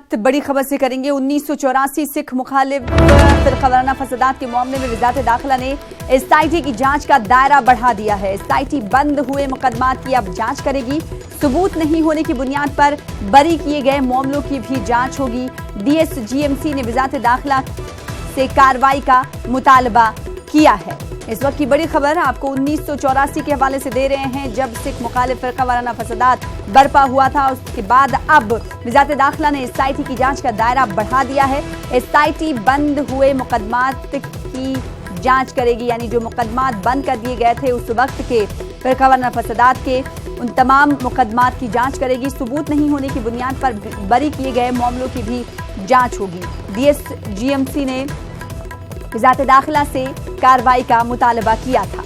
शुरुआत बड़ी खबर से करेंगे। 1984 सिख मुखालिफ फिरकावाराना फसादात के मामले में वज़ारत दाखिला ने एसआईटी की जांच का दायरा बढ़ा दिया है। एसआईटी बंद हुए मुकदमात की अब जांच करेगी। सबूत नहीं होने की बुनियाद पर बरी किए गए मामलों की भी जांच होगी। डीएसजीएमसी ने वज़ारत दाखिला से कार्रवाई का मुतालबा किया है। इस वक्त की बड़ी खबर आपको 1984 के हवाले से दे रहे हैं, जब सिख मुखालिफ फिरकावाराना फसादात बर्पा हुआ था। उसके बाद अब वज़ारत दाखिला ने एसआईटी की जांच का दायरा बढ़ा दिया है। एसआईटी बंद हुए मुकदमात की जांच करेगी, यानी जो मुकदमात बंद कर दिए गए थे उस वक्त के फिरकावाराना फसादात के, उन तमाम मुकदमात की जांच करेगी। सबूत नहीं होने की बुनियाद पर बरी किए गए मामलों की भी जांच होगी। डीएसजीएमसी ने वज़ारत दाखिला से कार्रवाई का मुतालबा किया था।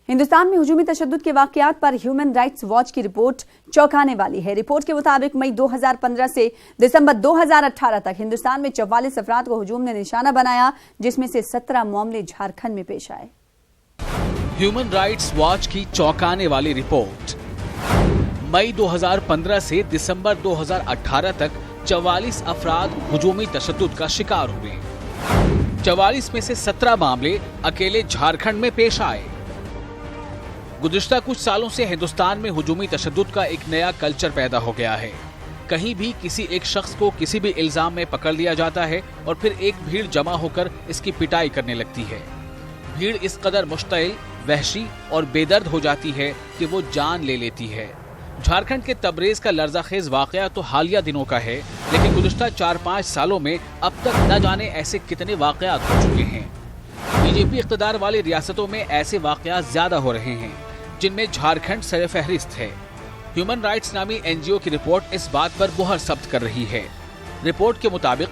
हिंदुस्तान में हुजूमी तशद्दुद के वाक़यात पर ह्यूमन राइट्स वॉच की रिपोर्ट चौंकाने वाली है। रिपोर्ट के मुताबिक मई 2015 से दिसंबर 2018 तक हिंदुस्तान में 44 अफराद को हुजूम ने निशाना बनाया, जिसमें से 17 मामले झारखंड में पेश आए। ह्यूमन राइट्स वॉच की चौंकाने वाली रिपोर्ट। मई 2015 से दिसंबर 2018 तक 44 अफराद हुजूमी तशद्दुद का शिकार हुए। 44 में से 17 मामले अकेले झारखंड में पेश आए। गुज़िश्ता कुछ सालों से हिंदुस्तान में हुजूमी तशद्दुद का एक नया कल्चर पैदा हो गया है। कहीं भी किसी एक शख्स को किसी भी इल्जाम में पकड़ लिया जाता है और फिर एक भीड़ जमा होकर इसकी पिटाई करने लगती है। भीड़ इस कदर मुश्तइल, वहशी और बेदर्द हो जाती है कि वो जान ले लेती है। झारखंड के तबरेज का लर्ज़ाखेज वाक़या तो हालिया दिनों का है, लेकिन गुज़िश्ता 4-5 सालों में अब तक न जाने ऐसे कितने वाक़यात हो चुके हैं। बीजेपी इक़्तिदार वाली रियासतों में ऐसे वाक़यात ज्यादा हो रहे हैं, जिनमें झारखंड सरफ़हरिस्त है। ह्यूमन राइट्स नामी एनजीओ की रिपोर्ट इस बात पर मुहर सब्त कर रही है। रिपोर्ट के मुताबिक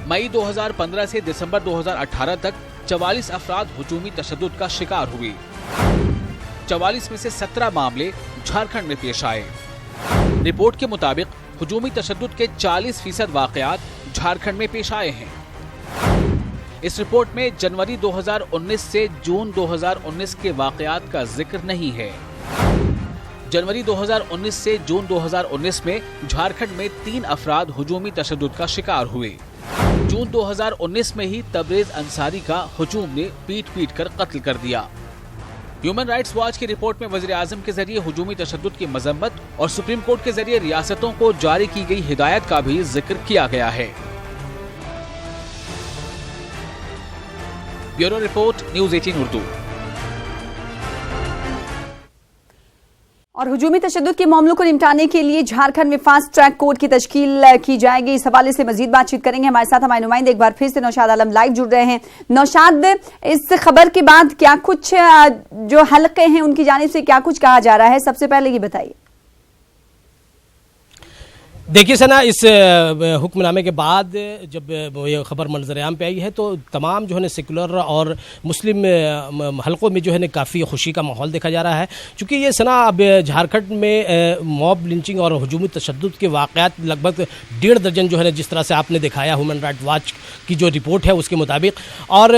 मई 2015 से दिसंबर 2018 तक 44 अफराद हुजूमी तशद्दुद का शिकार हुए। 44 में से 17 मामले झारखंड में पेश आए। रिपोर्ट के मुताबिक हुजूमी तशद्दुद के 40% वाक़यात झारखंड में पेश आए हैं। इस रिपोर्ट में जनवरी 2019 से जून 2019 के वाक़यात का जिक्र नहीं है। जनवरी 2019 से जून 2019 में झारखंड में 3 अफराद हुजूमी तशद्दुद का शिकार हुए। जून 2019 में ही तबरेज अंसारी का हुजूम ने पीट कर कत्ल कर दिया। ह्यूमन राइट्स वॉच की रिपोर्ट में वज़ीर आज़म के जरिए हुजूमी तशद्दुद की मजम्मत और सुप्रीम कोर्ट के जरिए रियासतों को जारी की गई हिदायत का भी जिक्र किया गया है। Bureau report, news 18 Urdu. और हुजूमी तशद्दुद के मामलों को निपटाने के लिए झारखंड में फास्ट ट्रैक कोर्ट की तश्कील की जाएगी। इस हवाले से मजीद बातचीत करेंगे। हमारे साथ हमारे नुमाइंदे एक बार फिर से नौशाद आलम लाइव जुड़ रहे हैं। नौशाद, इस खबर के बाद क्या कुछ जो हलके हैं उनकी जानिब से क्या कुछ कहा जा रहा है, सबसे पहले ये बताइए। देखिए सना, इस हुक्मनामे के बाद जब ये खबर मंजर-ए-आम पे आई है तो तमाम जो है ना सेकुलर और मुस्लिम हलकों में जो है ना काफ़ी खुशी का माहौल देखा जा रहा है। चूँकि ये सना अब झारखंड में मॉब लिंचिंग और हुजूमी तशद्दुद के वाक़यात लगभग 1.5 दर्जन जो है ना, जिस तरह से आपने दिखाया ह्यूमन राइट्स वॉच की जो रिपोर्ट है उसके मुताबिक, और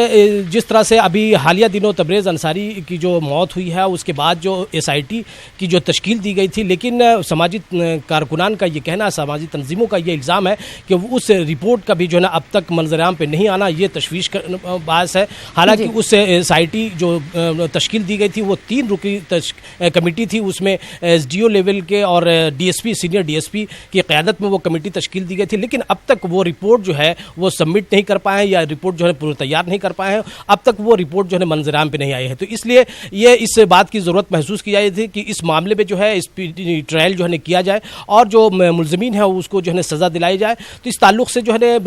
जिस तरह से अभी हालिया दिनों तबरेज़ अंसारी की जो मौत हुई है उसके बाद जो एसआईटी की जो तश्कील दी गई थी, लेकिन समाजी कारकुनान का ये कहना, समाजी तंजीमों का ये इल्ज़ाम है कि उस रिपोर्ट का भी जो है ना अब तक मंजर-आम पे नहीं आना, ये तशवीश का बास है। हालांकि उस एसआईटी जो तश्कील दी गई थी वो 3 रुकनी कमेटी थी, उसमें एसडीओ लेवल के और डीएसपी, सीनियर डीएसपी की क़यादत में वो कमेटी तश्कील दी गई थी, लेकिन अब तक वो रिपोर्ट जो है वो सबमिट नहीं कर पाए या रिपोर्ट जो है पूरी तैयार नहीं कर पाए हैं। अब तक वो रिपोर्ट जो है मंजर-आम पे नहीं आई है, तो इसलिए ये इस बात की ज़रूरत महसूस की जाती थी कि इस मामले में जो है इस ट्रायल जो है किया जाए और जो मुलज़मीन है उसको जो है सज़ा दिलाई जाए। तो इस ताल्लुक़ से जो है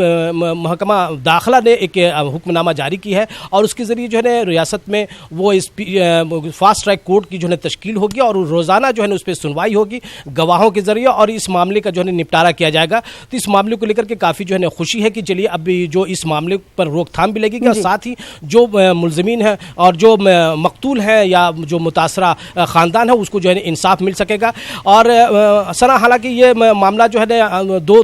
महकमा दाखिला ने एक हुक्मनामा जारी की है और उसके ज़रिए जो है रियासत में वो इस फास्ट ट्रैक कोर्ट की जो है तश्कील होगी और रोज़ाना जो है उस पर सुनवाई होगी गवाहों के ज़रिए और इस मामले का जो है निपटारा किया जाएगा। तो इस मामले को लेकर के काफ़ी जो है खुशी है कि चलिए अब जो इस मामले पर रोकथाम भी लगेगी और साथ ही जो मुलज़मीन है और जो मकतूल है या जो मुतासरा ख़ानदान है उसको जो है इंसाफ मिल सकेगा। और सना, हालांकि ये मामला जो है दो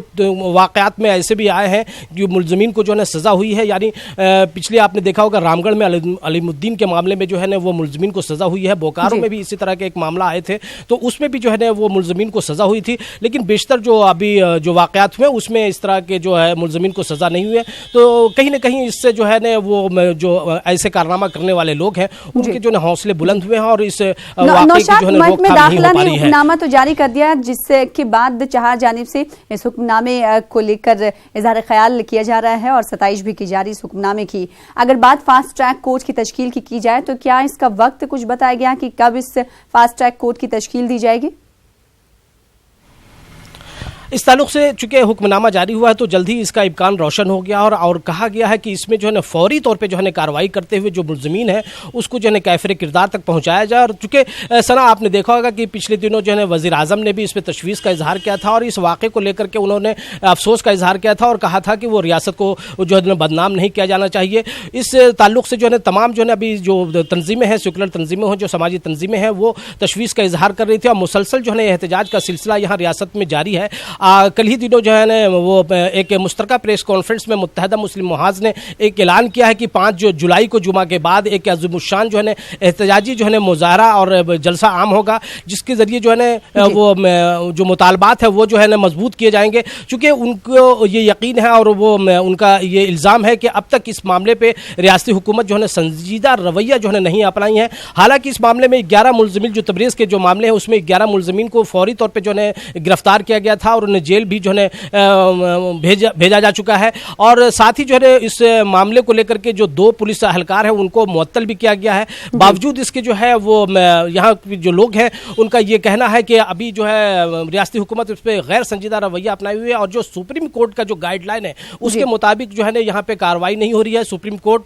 वाकयात में ऐसे भी आए हैं जो मुलजमीन को जो है सज़ा हुई है। यानी पिछले आपने देखा होगा रामगढ़ में अलीमुद्दीन के मामले में जो है वो मुलजमीन को सज़ा हुई है। बोकारो में भी इसी तरह के एक मामला आए थे, तो उसमें भी जो है वो मुलजमीन को सज़ा हुई थी। लेकिन बेशतर जो अभी जो वाकयात हुए उसमें इस तरह के जो है मुलजमीन को सज़ा नहीं हुई है। तो कहीं ना कहीं इससे जो है ना वो जो ऐसे कारनामा करने वाले लोग हैं उनके जो है हौसले बुलंद हुए हैं और इस वाकये की जो है रोकथाम नहीं हो पा रही है। हुक्मनामा तो जारी कर दिया, जिसके के बाद चार जानिब से इस हुक्मनामे को लेकर इजहार ख्याल किया जा रहा है और सताइश भी की जा रही इस हुक्मनामे की। अगर बात फास्ट ट्रैक कोर्ट की तश्कील की जाए तो क्या इसका वक्त कुछ बताया गया कि कब इस फास्ट ट्रैक कोर्ट की तश्कील दी जाएगी? इस ताल्लुक से चूंकि हुक्मनामा जारी हुआ है तो जल्द ही इसका इम्कान रोशन हो गया और कहा गया है कि इसमें जो है फौरी तौर पे जो है कार्रवाई करते हुए जो मुलजमीन है उसको जो है कैफिर किरदार तक पहुंचाया जाए। और चूंकि सना आपने देखा होगा कि पिछले दिनों जो है वज़ीर आज़म ने भी इस पर तशवीश का इजहार किया था और इस वाक़े को लेकर के उन्होंने अफसोस का इजहार किया था और कहा था कि वो रियासत को जो है बदनाम नहीं किया जाना चाहिए। इस ताल्लुक से जो है तमाम जो है अभी जो तंजीमें हैं, सेकुलर तंजीमें हैं, जो समाजी तंजीमें हैं, वो तशवीश का इजहार कर रही थी और मुसलसल जो है एहतजाज का सिलसिला यहाँ रियासत में जारी है। कल ही दिनों जो है ना वो एक मुश्तरका प्रेस कॉन्फ्रेंस में मुत्तहदा मुस्लिम मुहाज ने एक ऐलान किया है कि 5 जुलाई को जुमा के बाद एक अज़ीमुश्शान जो है ना एहतजाजी जो है ना मुज़ाहरा और जलसा आम होगा, जिसके ज़रिए जो है ना वो जो मुतालबात है वो जो है ना मजबूत किए जाएंगे। चूँकि उनको ये यकीन है और वो उनका ये इल्ज़ाम है कि अब तक इस मामले पर रियासती हुकूमत जो है ना संजीदा रवैया जो है नहीं अपनाई है। हालांकि इस मामले में 11 मुलजमीन जो तबरेज़ के जो मामले हैं उसमें 11 मुलजमीन को फौरी तौर पर जो है गिरफ्तार किया गया था और उन्हें जेल भी जो है भेजा जा चुका है। और साथ ही जो है इस मामले को लेकर के जो 2 पुलिस एहलकार हैं उनको मुअत्तल भी किया गया है। बावजूद इसके जो है वो यहाँ जो लोग हैं उनका ये कहना है कि अभी जो है रियासती हुकूमत उस पर गैर संजीदा रवैया अपनाई हुई है और जो सुप्रीम कोर्ट का जो गाइडलाइन है उसके मुताबिक जो है ना यहाँ पे कार्रवाई नहीं हो रही है। सुप्रीम कोर्ट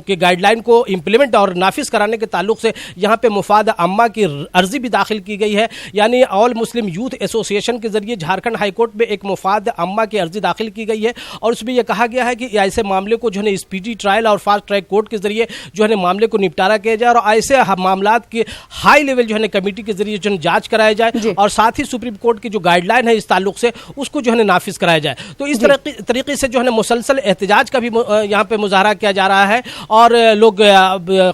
के गाइडलाइन को इम्प्लीमेंट और नाफिज कराने के ताल्लुक से यहाँ पे मुफाद अम्मा की अर्जी भी दाखिल की गई है। यानी ऑल मुस्लिम यूथ एसोसिएशन के जरिए झारखंड हाईकोर्ट में एक मुफाद अम्मा की अर्जी दाखिल की गई है और उसमें यह कहा गया है कि ऐसे मामले को जो है स्पीडी ट्रायल और फास्ट ट्रैक कोर्ट के जरिए जो है मामले को निपटारा किया जाए और ऐसे मामलात के हाई लेवल जो है कमेटी के जरिए जो जांच कराया जाए और साथ ही सुप्रीम कोर्ट की जो गाइडलाइन है इस ताल्लुक से उसको जो है नाफिज कराया जाए। तो इस तरीके से जो है मुसलसल एहतजाज का भी यहाँ पे मुजाहरा किया जा रहा है और लोग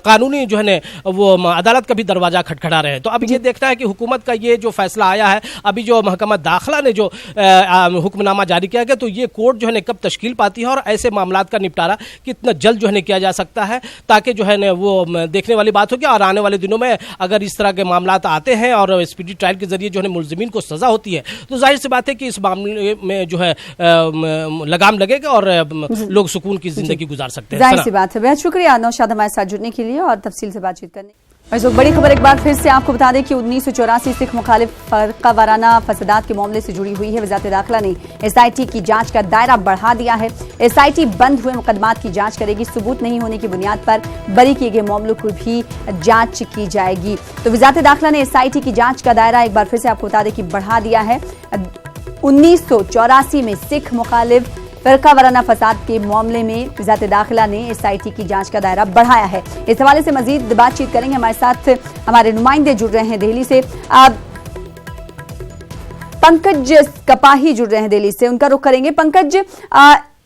कानूनी जो है वो अदालत का भी दरवाजा खटखटा रहे हैं। तो अब ये देखना है कि हुकूमत का ये जो फैसला आया है, अभी जो महकमा दाखिला ने जो हुक्मनामा जारी किया गया, तो ये कोर्ट जो है कब तश्कील पाती है और ऐसे मामलात का निपटारा कितना जल्द जो है किया जा सकता है, ताकि जो है वो देखने वाली बात होगी। और आने वाले दिनों में अगर इस तरह के मामलात आते हैं और स्पीडी ट्रायल के जरिए जो है मुलजिमीन को सजा होती है तो जाहिर सी बात है कि इस मामले में जो है लगाम लगेगा और लोग सुकून की जिंदगी गुजार सकते हैं। जाहिर सी बात है। बेहद शुक्रिया नौशाद हमारे साथ जुड़ने के लिए और तफसील से बातचीत करने। इस वक्त बड़ी खबर एक बार फिर से आपको बता दें कि 1984 सिख मुखालिफ फरका वाराना फसादात के मामले से जुड़ी हुई है। वज़ारत दाखिला ने एसआईटी की जांच का दायरा बढ़ा दिया है। एसआईटी बंद हुए मुकदमात की जांच करेगी। सबूत नहीं होने की बुनियाद पर बरी किए गए मामलों की भी जांच की जाएगी। तो वज़ारत दाखिला ने एसआईटी की जांच का दायरा एक बार फिर से आपको बता दें कि बढ़ा दिया है। 1984 में सिख मुखालिफ फरका वाराना फसाद के मामले में वज़ारत दाखिला ने एसआईटी की जांच का दायरा बढ़ाया है। इस हवाले से मजीद बातचीत करेंगे। हमारे साथ हमारे नुमाइंदे जुड़ रहे हैं दिल्ली से। पंकज कपाही जुड़ रहे हैं दिल्ली से, उनका रुख करेंगे। पंकज,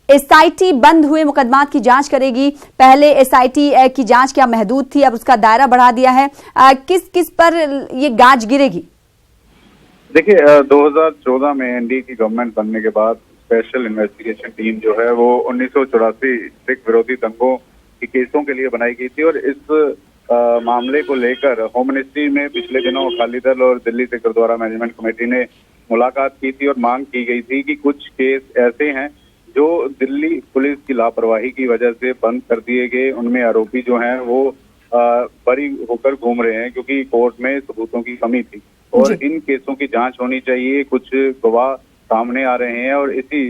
एसआईटी बंद हुए मुकदमात की जांच करेगी। पहले एसआईटी की जांच क्या महदूद थी, अब उसका दायरा बढ़ा दिया है। किस किस पर ये गाज गिरेगी? देखिए, 2014 में एनडीए की गवर्नमेंट बनने के बाद स्पेशल इन्वेस्टिगेशन टीम जो है वो 1984 सिख विरोधी दंगों के केसों के लिए बनाई गई थी और इस मामले को लेकर होम मिनिस्ट्री में पिछले दिनों अकाली दल और दिल्ली से गुरुद्वारा मैनेजमेंट कमेटी ने मुलाकात की थी और मांग की गई थी कि कुछ केस ऐसे हैं जो दिल्ली पुलिस की लापरवाही की वजह से बंद कर दिए गए। उनमें आरोपी जो हैं वो बरी होकर घूम रहे हैं क्योंकि कोर्ट में सबूतों की कमी थी और इन केसों की जांच होनी चाहिए। कुछ गवाह सामने आ रहे हैं और इसी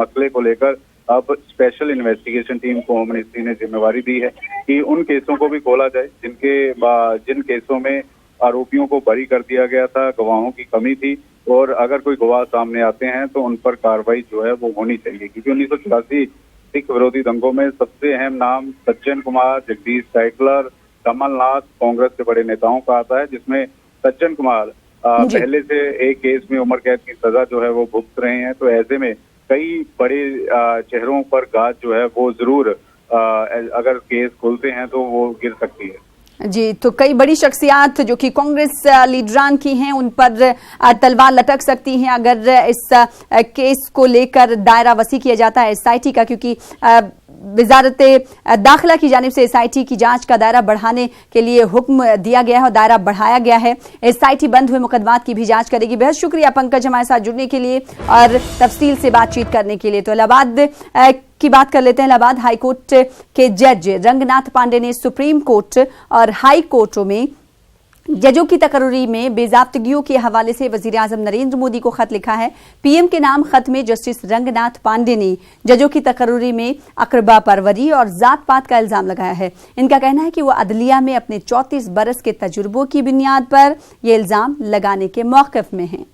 मसले को लेकर अब स्पेशल इन्वेस्टिगेशन टीम को होम मिनिस्ट्री ने जिम्मेवारी दी है कि उन केसों को भी खोला जाए जिन केसों में आरोपियों को बरी कर दिया गया था, गवाहों की कमी थी और अगर कोई गवाह सामने आते हैं तो उन पर कार्रवाई जो है वो होनी चाहिए। क्योंकि 1984 सिख विरोधी दंगों में सबसे अहम नाम सज्जन कुमार, जगदीश टाइटलर, कमलनाथ, कांग्रेस के बड़े नेताओं का आता है, जिसमें सज्जन कुमार पहले से एक केस में उम्र कैद की सजा जो है वो भुगत रहे हैं। तो ऐसे में कई बड़े चेहरों पर गाज जो है वो जरूर अगर केस खुलते हैं तो वो गिर सकती है। जी, तो कई बड़ी शख्सियात जो कि कांग्रेस लीडरान की हैं उन पर तलवार लटक सकती हैं अगर इस केस को लेकर दायरा वसी किया जाता है एसआईटी का, क्योंकि वजारत दाखिला की जानिब से एसआईटी की जांच का दायरा बढ़ाने के लिए हुक्म दिया गया है और दायरा बढ़ाया गया है। एसआईटी बंद हुए मुकदमात की भी जांच करेगी। बेहद शुक्रिया पंकज हमारे साथ जुड़ने के लिए और तफसील से बातचीत करने के लिए। तो इलाहाबाद की बात कर लेते हैं। इलाहाबाद हाई कोर्ट के जज रंगनाथ पांडे ने सुप्रीम कोर्ट और हाई कोर्टों में जजों की तकर्री में बेजाब्तगियों के हवाले से वजीर आजम नरेंद्र मोदी को खत लिखा है। पीएम के नाम खत में जस्टिस रंगनाथ पांडे ने जजों की तकर्री में अकरबा परवरी और जात पात का इल्जाम लगाया है। इनका कहना है कि वो अदलिया में अपने 34 बरस के तजुर्बों की बुनियाद पर ये इल्जाम लगाने के मौक़िफ़ में हैं।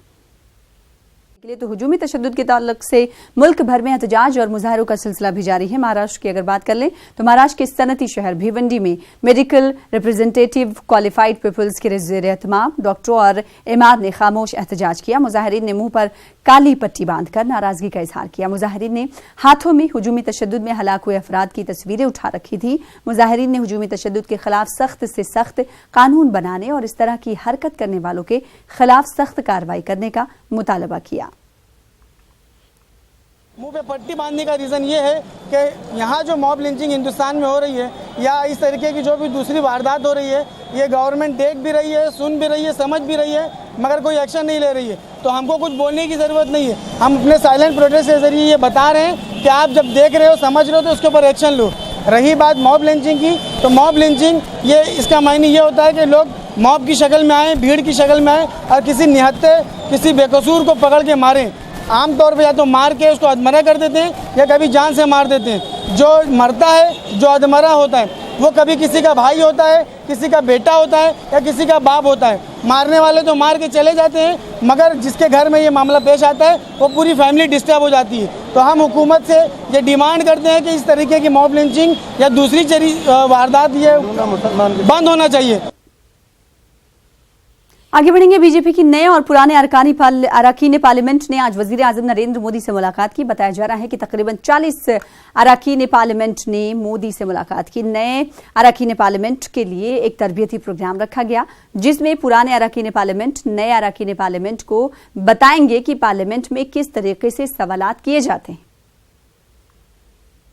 तो हुजूमी तशद्दुद के ताल्लुक से मुल्क भर में एहतजाज और मुजाहरों का सिलसिला भी जारी है। महाराष्ट्र की अगर बात कर लें तो महाराष्ट्र के सनती शहर भिवंडी में मेडिकल रिप्रेजेंटेटिव क्वालिफाइड पीपल्स के ज़ेर एहतमाम डॉक्टरों और इमाद ने खामोश एहतजाज किया। मुजाहिरीन ने मुंह पर काली पट्टी बांधकर नाराजगी का इजहार किया। मुजाहिरीन ने हाथों में हुजूमी तशद्दुद में हलाक हुए अफराद की तस्वीरें उठा रखी थी। मुजाहिरीन ने हुजूमी तशद्दुद के खिलाफ सख्त से सख्त कानून बनाने और इस तरह की हरकत करने वालों के खिलाफ सख्त कार्रवाई करने का मुतालबा किया। मुंह पे पट्टी बांधने का रीज़न ये है कि यहाँ जो मॉब लिंचिंग हिंदुस्तान में हो रही है या इस तरीके की जो भी दूसरी वारदात हो रही है, ये गवर्नमेंट देख भी रही है, सुन भी रही है, समझ भी रही है, मगर कोई एक्शन नहीं ले रही है। तो हमको कुछ बोलने की ज़रूरत नहीं है। हम अपने साइलेंट प्रोटेस्ट के ज़रिए ये बता रहे हैं कि आप जब देख रहे हो, समझ रहे हो, तो उसके ऊपर एक्शन लो। रही बात मॉब लिंचिंग की, तो मॉब लिंचिंग ये इसका मायने ये होता है कि लोग मॉब की शक्ल में आएँ, भीड़ की शक्ल में आएँ और किसी निहत्ते, किसी बेकसूर को पकड़ के मारें। आमतौर पे या तो मार के उसको अधमरा कर देते हैं या कभी जान से मार देते हैं। जो मरता है, जो अधमरा होता है, वो कभी किसी का भाई होता है, किसी का बेटा होता है या किसी का बाप होता है। मारने वाले तो मार के चले जाते हैं, मगर जिसके घर में ये मामला पेश आता है वो पूरी फैमिली डिस्टर्ब हो जाती है। तो हम हुकूमत से ये डिमांड करते हैं कि इस तरीके की मॉब लिंचिंग या दूसरी वारदात ये बंद होना चाहिए। आगे बढ़ेंगे। बीजेपी की नए और पुराने अरकान पार्लियामेंट ने आज वजीर आजम नरेंद्र मोदी से मुलाकात की। बताया जा रहा है कि तकरीबन 40 अरकान पार्लियामेंट ने मोदी से मुलाकात की। नए अरकान पार्लियामेंट के लिए एक तरबियती प्रोग्राम रखा गया, जिसमें पुराने अरकान पार्लियामेंट नए अरकान पार्लियामेंट को बताएंगे कि पार्लियामेंट में किस तरीके से सवालात किए जाते हैं।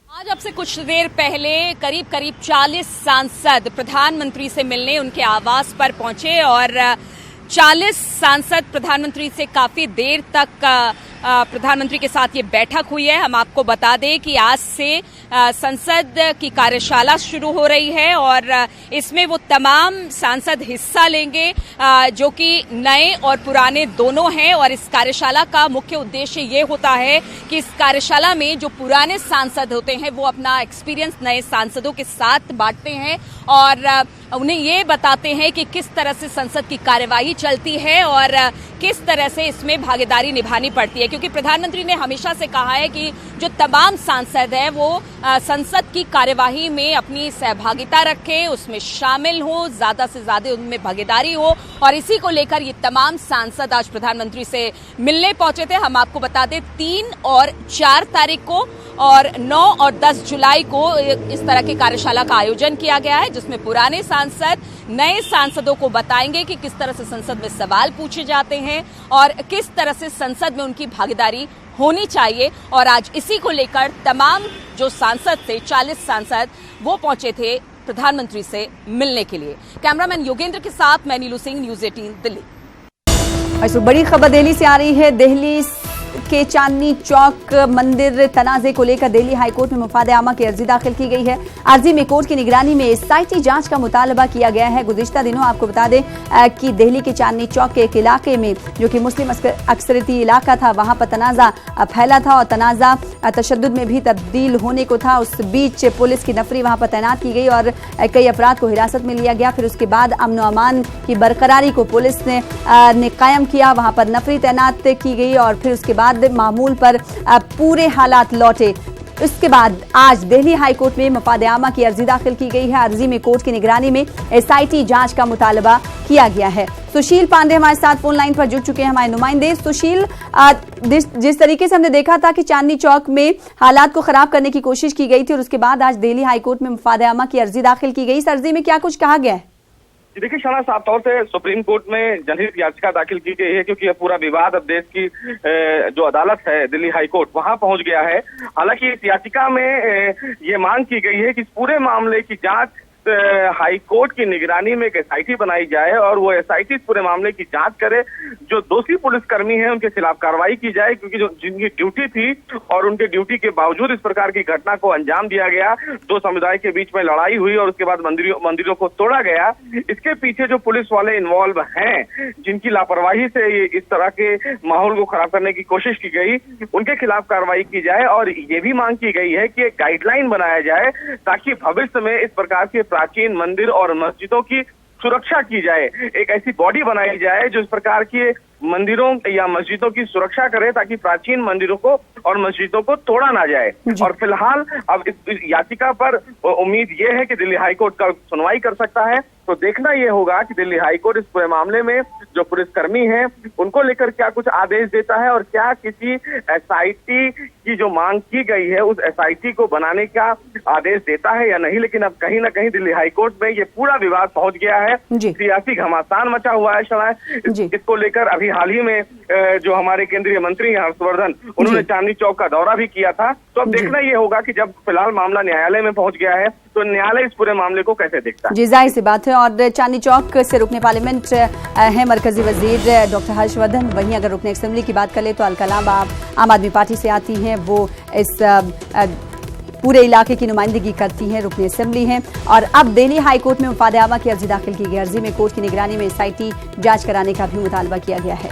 आज अब से कुछ देर पहले करीब 40 सांसद प्रधानमंत्री से मिलने उनके आवास पर पहुंचे और 40 सांसद प्रधानमंत्री से काफी देर तक प्रधानमंत्री के साथ ये बैठक हुई है। हम आपको बता दें कि आज से संसद की कार्यशाला शुरू हो रही है और इसमें वो तमाम सांसद हिस्सा लेंगे जो कि नए और पुराने दोनों हैं। और इस कार्यशाला का मुख्य उद्देश्य ये होता है कि इस कार्यशाला में जो पुराने सांसद होते हैं वो अपना एक्सपीरियंस नए सांसदों के साथ बांटते हैं और उन्हें ये बताते हैं कि किस तरह से संसद की कार्यवाही चलती है और किस तरह से इसमें भागीदारी निभानी पड़ती है, क्योंकि प्रधानमंत्री ने हमेशा से कहा है कि जो तमाम सांसद हैं वो संसद की कार्यवाही में अपनी सहभागिता रखें, उसमें शामिल हो, ज्यादा से ज्यादा उनमें भागीदारी हो। और इसी को लेकर ये तमाम सांसद आज प्रधानमंत्री से मिलने पहुंचे थे। हम आपको बता दें 3 और 4 तारीख को और 9 और 10 जुलाई को इस तरह की कार्यशाला का आयोजन किया गया है, जिसमें पुराने सांसद नए सांसदों को बताएंगे कि किस तरह से संसद में सवाल पूछे जाते हैं और किस तरह से संसद में उनकी भागीदारी होनी चाहिए। और आज इसी को लेकर तमाम जो सांसद थे 40 सांसद वो पहुंचे थे प्रधानमंत्री से मिलने के लिए। कैमरामैन योगेंद्र के साथ मैं नीलू सिंह, न्यूज़ 18 दिल्ली। ऐसी बड़ी खबर दिल्ली से आ रही है। दिल्ली के चांदनी चौक मंदिर तनाजे को लेकर दिल्ली हाईकोर्ट में मुफादे आमा की अर्जी दाखिल की गई है। अर्जी में कोर्ट की निगरानी में एसआईटी जांच का मुतालबा किया गया है। गुज़िश्ता दिनों आपको बता दें कि दिल्ली के चांदनी चौक के एक इलाके में जो कि मुस्लिम अक्सरियती इलाका था, वहां पर तनाज़ा फैला था और तनाज़ा तशद्दुद में भी तब्दील होने को था। उस बीच पुलिस की नफरी वहां पर तैनात की गई और कई अफराद को हिरासत में लिया गया। फिर उसके बाद अमन व अमान की बरकरारी को पुलिस ने कायम किया, वहां पर नफरी तैनात की गई और फिर उसके बाद मामूल पर पूरे हालात लौटे। उसके बाद आज दिल्ली हाईकोर्ट में मफाद आमा की अर्जी दाखिल की गई है। अर्जी में कोर्ट की निगरानी में SIT जांच का मुतालबा किया गया है। सुशील पांडे हमारे साथ फोन लाइन पर जुड़ चुके हैं, हमारे नुमाइंदे। सुशील, जिस तरीके से हमने देखा था कि चांदनी चौक में हालात को खराब करने की कोशिश की गई थी और उसके बाद आज दिल्ली हाईकोर्ट में मफाद आमा की अर्जी दाखिल की गई, इस अर्जी में क्या कुछ कहा गया है? देखिए शना, साफ तौर से सुप्रीम कोर्ट में जनहित याचिका दाखिल की गई है, क्योंकि यह पूरा विवाद अब देश की जो अदालत है दिल्ली हाईकोर्ट वहां पहुंच गया है। हालांकि इस याचिका में ये मांग की गई है कि इस पूरे मामले की जांच हाईकोर्ट की निगरानी में एक SIT बनाई जाए और वो SIT इस पूरे मामले की जांच करे। जो दोषी पुलिसकर्मी हैं उनके खिलाफ कार्रवाई की जाए, क्योंकि जो जिनकी ड्यूटी थी और उनके ड्यूटी के बावजूद इस प्रकार की घटना को अंजाम दिया गया, दो समुदाय के बीच में लड़ाई हुई और उसके बाद मंदिरों को तोड़ा गया। इसके पीछे जो पुलिस वाले इन्वॉल्व हैं, जिनकी लापरवाही से इस तरह के माहौल को खराब करने की कोशिश की गई, उनके खिलाफ कार्रवाई की जाए। और ये भी मांग की गई है कि एक गाइडलाइन बनाया जाए ताकि भविष्य में इस प्रकार के प्राचीन मंदिर और मस्जिदों की सुरक्षा की जाए। एक ऐसी बॉडी बनाई जाए जो इस प्रकार के मंदिरों या मस्जिदों की सुरक्षा करे, ताकि प्राचीन मंदिरों को और मस्जिदों को तोड़ा ना जाए। और फिलहाल अब इस याचिका पर उम्मीद ये है कि दिल्ली हाईकोर्ट का सुनवाई कर सकता है। तो देखना ये होगा कि दिल्ली हाईकोर्ट इस पूरे मामले में जो पुलिसकर्मी हैं उनको लेकर क्या कुछ आदेश देता है और क्या किसी SIT की जो मांग की गई है उस SIT को बनाने का आदेश देता है या नहीं। लेकिन अब कहीं ना कहीं दिल्ली हाईकोर्ट में ये पूरा विवाद पहुंच गया है, सियासी घमासान मचा हुआ है। शनाय, इसको लेकर अभी हाल ही में जो हमारे केंद्रीय मंत्री हैं हर्षवर्धन, उन्होंने चांदनी चौक का दौरा भी किया था। तो अब देखना ये होगा कि जब फिलहाल मामला न्यायालय में पहुंच गया है तो न्यायालय इस पूरे मामले को कैसे देखता है। जी, जाहिर सी बात है। और चांदनी चौक से रुकने पार्लियामेंट है मरकजी वजीर डॉक्टर हर्षवर्धन। वहीं अगर रुकने असेंबली की बात करें तो अलकलाम आम आदमी पार्टी से आती हैं, वो इस पूरे इलाके की नुमाइंदगी करती हैं, रुकनी असेंबली हैं। और अब दिल्ली हाईकोर्ट में मफाद आमा की अर्जी दाखिल की गई। अर्जी में कोर्ट की निगरानी में SIT जांच कराने का भी मुतालबा किया गया है।